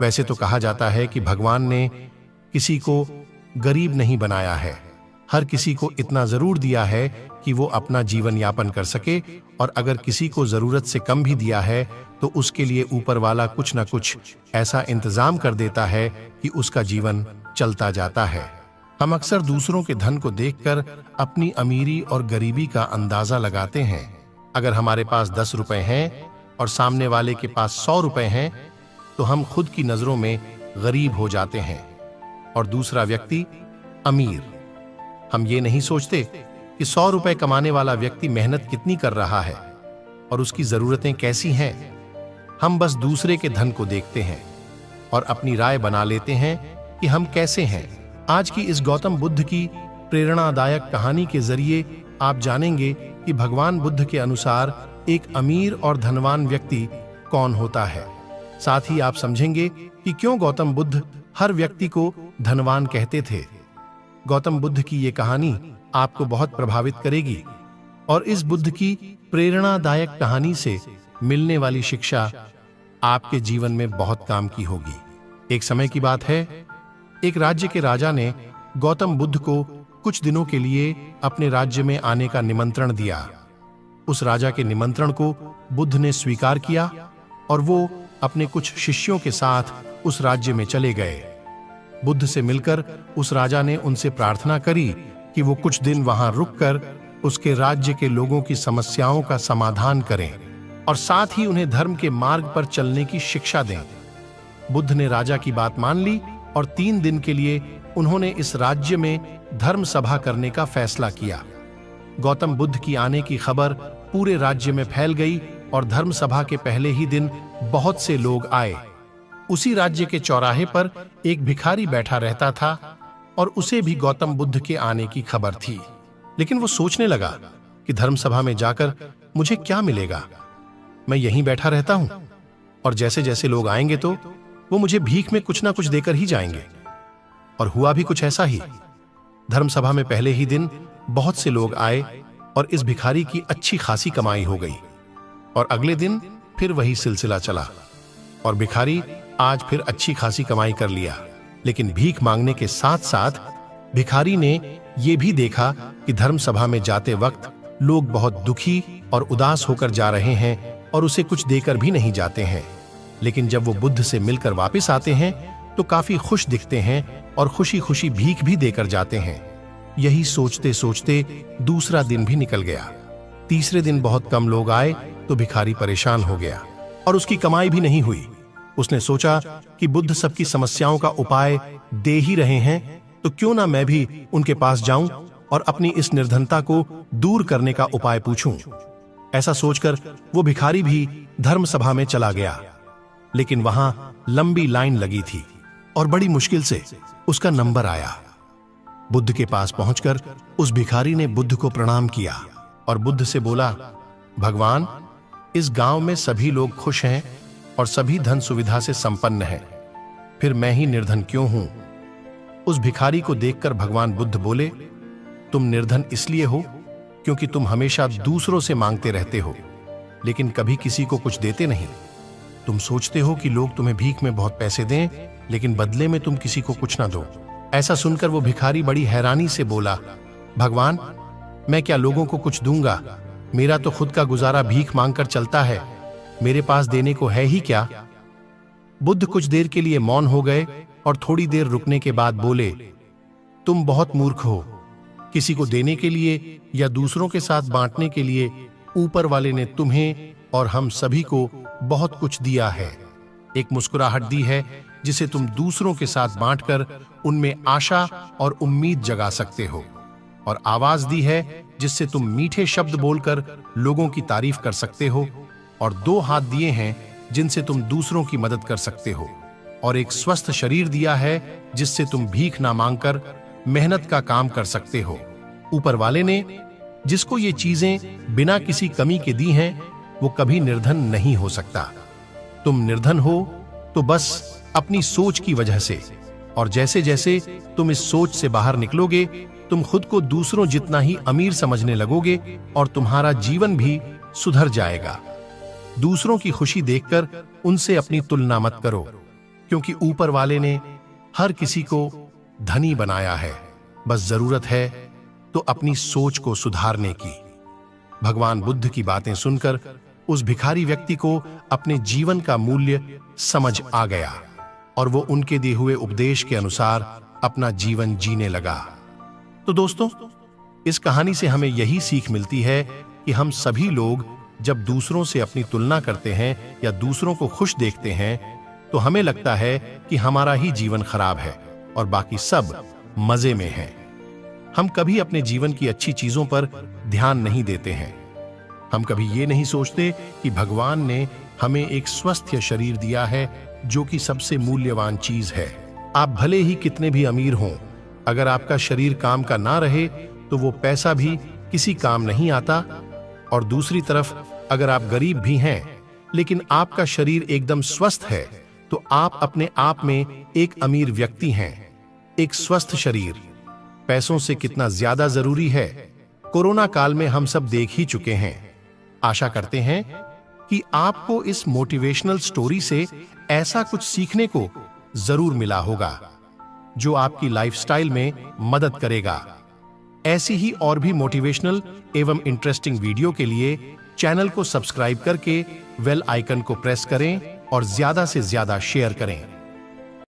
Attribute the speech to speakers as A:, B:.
A: वैसे तो कहा जाता है कि भगवान ने किसी को गरीब नहीं बनाया है, हर किसी को इतना जरूर दिया है कि वो अपना जीवन यापन कर सके, और अगर किसी को जरूरत से कम भी दिया है तो उसके लिए ऊपर वाला कुछ ना कुछ ऐसा इंतजाम कर देता है कि उसका जीवन चलता जाता है। हम अक्सर दूसरों के धन को देखकर अपनी अमीरी और गरीबी का अंदाजा लगाते हैं। अगर हमारे पास 10 रुपए हैं और सामने वाले के पास 100 रुपए हैं तो हम खुद की नजरों में गरीब हो जाते हैं और दूसरा व्यक्ति अमीर। हम ये नहीं सोचते कि 100 रुपए कमाने वाला व्यक्ति मेहनत कितनी कर रहा है और उसकी जरूरतें कैसी हैं। हम बस दूसरे के धन को देखते हैं और अपनी राय बना लेते हैं कि हम कैसे हैं। आज की इस गौतम बुद्ध की प्रेरणादायक कहानी के जरिए आप जानेंगे कि भगवान बुद्ध के अनुसार एक अमीर और धनवान व्यक्ति कौन होता है। साथ ही आप समझेंगे कि क्यों गौतम बुद्ध हर व्यक्ति को धनवान कहते थे। गौतम बुद्ध की ये कहानी आपको बहुत प्रभावित करेगी और इस बुद्ध की प्रेरणादायक कहानी से मिलने वाली शिक्षा आपके जीवन में बहुत काम की होगी। एक समय की बात है, एक राज्य के राजा ने गौतम बुद्ध को कुछ दिनों के लिए अपने राज्य में आने का निमंत्रण दिया। उस राजा के निमंत्रण को बुद्ध ने स्वीकार किया और वो अपने कुछ शिष्यों के साथ उस राज्य में चले गए। बुद्ध से मिलकर उस राजा ने उनसे प्रार्थना करी कि वो कुछ दिन वहां रुककर उसके राज्य के लोगों की समस्याओं का समाधान करें और साथ ही उन्हें धर्म के मार्ग पर चलने की शिक्षा दें। बुद्ध ने राजा की बात मान ली और 3 दिन के लिए उन्होंने इस राज्य में धर्म सभा करने का फैसला किया। गौतम बुद्ध की आने की खबर पूरे राज्य में फैल गई और धर्म सभा के पहले ही दिन बहुत से लोग आए। उसी राज्य के चौराहे पर एक भिखारी बैठा रहता था और उसे भी गौतम बुद्ध के आने की खबर थी। लेकिन वो सोचने लगा कि धर्म सभा में जाकर मुझे क्या मिलेगा, मैं यहीं बैठा रहता हूं और जैसे जैसे लोग आएंगे तो वो मुझे भीख में कुछ ना कुछ देकर ही जाएंगे। और हुआ भी कुछ ऐसा ही। धर्म सभा में पहले ही दिन बहुत से लोग आए और इस भिखारी की अच्छी खासी कमाई हो गई। और अगले दिन फिर वही सिलसिला चला और भिखारी आज फिर अच्छी खासी कमाई कर लिया। लेकिन भीख मांगने के साथ साथ भिखारी ने यह भी देखा कि धर्म सभा में जाते वक्त लोग बहुत दुखी और उदास होकर जा रहे हैं और उसे कुछ देकर भी नहीं जाते हैं। लेकिन जब वो बुद्ध से मिलकर वापस आते हैं तो काफी खुश दिखते हैं और खुशी खुशी भीख भी देकर जाते हैं। यही सोचते सोचते दूसरा दिन भी निकल गया। तीसरे दिन बहुत कम लोग आए तो भिखारी परेशान हो गया और उसकी कमाई भी नहीं हुई। उसने सोचा कि बुद्ध सबकी समस्याओं का उपाय दे ही रहे हैं तो क्यों ना मैं भी उनके पास जाऊं और अपनी इस निर्धनता को दूर करने का उपाय पूछूं। ऐसा सोचकर वो भिखारी भी धर्म सभा में चला गया। लेकिन वहां लंबी लाइन लगी थी और बड़ी मुश्किल से उसका नंबर आया। बुद्ध के पास पहुंचकर उस भिखारी ने बुद्ध को प्रणाम किया और बुद्ध से बोला, भगवान, इस गांव में सभी लोग खुश हैं और सभी धन सुविधा से संपन्न हैं, फिर मैं ही निर्धन क्यों हूं? उस भिखारी को देखकर भगवान बुद्ध बोले, तुम निर्धन इसलिए हो क्योंकि तुम हमेशा दूसरों से मांगते रहते हो लेकिन कभी किसी को कुछ देते नहीं। तुम सोचते हो कि लोग तुम्हें भीख में बहुत पैसे दें लेकिन बदले में तुम किसी को कुछ ना दो। ऐसा सुनकर वो भिखारी बड़ी हैरानी से बोला, भगवान, मैं क्या लोगों को कुछ दूंगा? मेरा तो खुद का गुजारा भीख मांगकर चलता है, मेरे पास देने को है ही क्या? बुद्ध कुछ देर के लिए मौन हो गए और थोड़ी देर रुकने के बाद बोले, तुम बहुत मूर्ख हो। किसी को देने के लिए या दूसरों के साथ बांटने के लिए ऊपर वाले ने तुम्हें और हम सभी को बहुत कुछ दिया है। एक मुस्कुराहट दी है जिसे तुम दूसरों के साथ बांटकर उनमें आशा और उम्मीद जगा सकते हो, और आवाज दी है जिससे तुम मीठे शब्द बोलकर लोगों की तारीफ कर सकते हो, और 2 हाथ दिए हैं जिनसे तुम दूसरों की मदद कर सकते हो, और एक स्वस्थ शरीर दिया है जिससे तुम भीख ना मांगकर मेहनत का काम कर सकते हो। ऊपर वाले ने जिसको ये चीजें बिना किसी कमी के दी हैं वो कभी निर्धन नहीं हो सकता। तुम निर्धन हो तो बस अपनी सोच की वजह से, और जैसे जैसे तुम इस सोच से बाहर निकलोगे तुम खुद को दूसरों जितना ही अमीर समझने लगोगे और तुम्हारा जीवन भी सुधर जाएगा। दूसरों की खुशी देखकर उनसे अपनी तुलना मत करो। क्योंकि ऊपर वाले ने हर किसी को धनी बनाया है। बस जरूरत है तो अपनी सोच को सुधारने की। भगवान बुद्ध की बातें सुनकर उस भिखारी व्यक्ति को अपने जीवन का मूल्य समझ आ गया और वो उनके दिए हुए उपदेश के अनुसार अपना जीवन जीने लगा। तो दोस्तों, इस कहानी से हमें यही सीख मिलती है कि हम सभी लोग जब दूसरों से अपनी तुलना करते हैं या दूसरों को खुश देखते हैं तो हमें लगता है कि हमारा ही जीवन खराब है और बाकी सब मजे में है। हम कभी अपने जीवन की अच्छी चीजों पर ध्यान नहीं देते हैं। हम कभी ये नहीं सोचते कि भगवान ने हमें एक स्वस्थ शरीर दिया है जो कि सबसे मूल्यवान चीज है। आप भले ही कितने भी अमीर हों, अगर आपका शरीर काम का ना रहे तो वो पैसा भी किसी काम नहीं आता। और दूसरी तरफ अगर आप गरीब भी हैं लेकिन आपका शरीर एकदम स्वस्थ है तो आप अपने आप में एक अमीर व्यक्ति हैं। एक स्वस्थ शरीर पैसों से कितना ज्यादा जरूरी है, कोरोना काल में हम सब देख ही चुके हैं। आशा करते हैं कि आपको इस मोटिवेशनल स्टोरी से ऐसा कुछ सीखने को जरूर मिला होगा जो आपकी लाइफस्टाइल में मदद करेगा। ऐसी ही और भी मोटिवेशनल एवं इंटरेस्टिंग वीडियो के लिए चैनल को सब्सक्राइब करके बेल आइकन को प्रेस करें और ज्यादा से ज्यादा शेयर करें।